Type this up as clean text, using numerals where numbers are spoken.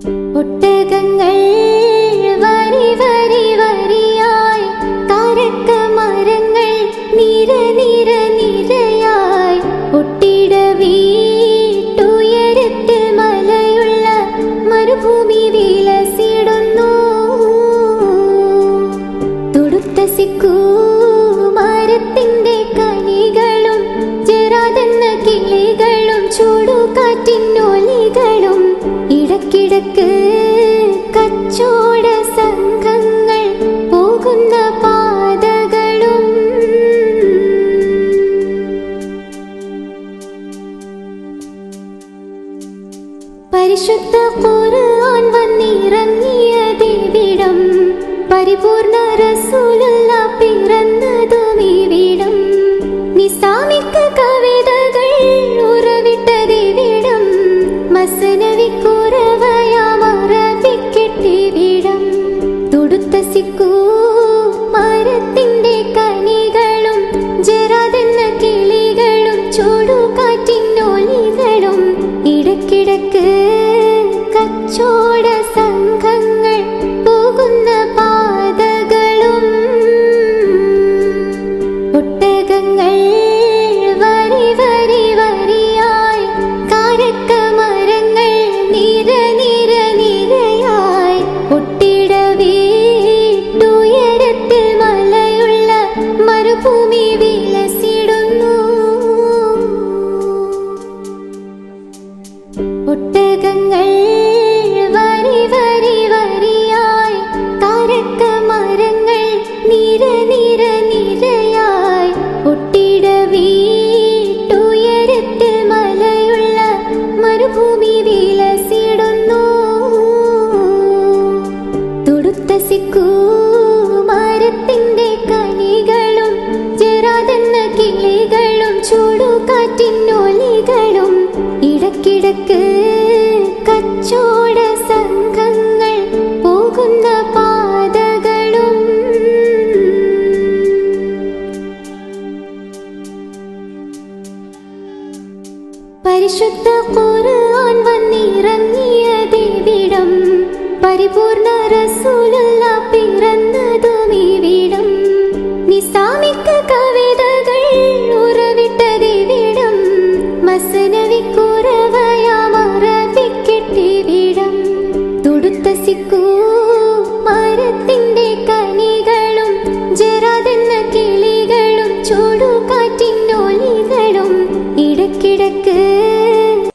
ഒട്ടകങ്ങൾ വരി വരി വരിയായി, കാരക്കമരങ്ങൾ നിര നിര നിരയായി, ഒട്ടിട വീട്ടുയരത്തിൽ മലയുള്ള മരുഭൂമി വിലസിടുന്നു. തുടുത്ത സിക്കൂ മരത്തിന്റെ കനികളും ജെറാതെന്ന കിളികളും ചൂടുകാറ്റിനൊലികളും ഇടക്കിടക്ക് കച്ചോട സംഘങ്ങൾ പോകുന്ന പാതകളും. പരിശുദ്ധ ഖുർആൻ വന്നിറങ്ങിയതിവിടം, പരിപൂർണ റസൂലുള്ള പിറന്നതും ഇവിടം. നിസാമിക കവിതകൾ ഉറവിട്ടതിവിടം, മസ്നവി കുറവയാം അറബിക്കിട്ടിവിടം. തുടുത്ത സിക്കൂ മരത്തിന്റെ കനികളും ജെറാതെന്ന കിളികളും ചൂടുകാറ്റിനൊലികളും ഇടക്കിടക്ക് കച്ചോട സംഘങ്ങൾ പോകുന്ന പാതകളും. ഒട്ടകങ്ങൾ വരി വരി വരിയായി, കാരക്കമരങ്ങൾ നിര നിര നിരയായി, ഒട്ടിട വീട്ടുയരത്തിൽ മലയുള്ള മരുഭൂമി വിലസിടുന്നു. ഒട്ടകങ്ങൾ വരി വരി വരിയായി, കാരക്കമരങ്ങൾ നിര നിര നിരയായി, ഒട്ടിട വീട്ടുയരത്തിൽ മലയുള്ള മരുഭൂമി വിലസിടുന്നു. തുടുത്ത സിക്കൂ മരത്തിന്റെ കനികളും ജെറാതെന്ന കിളികളും ചൂടുകാറ്റിനൊലികളും ഇടക്കിടക്ക് കച്ചോട സംഘങ്ങൾ പോകുന്ന പാതകളും. പരിശുദ്ധ ഖുർആൻ വന്നിറങ്ങിയതിവിടം, പരിപൂർണ റസൂലുള്ള പിറന്നതും ഇവിടം. നിസാ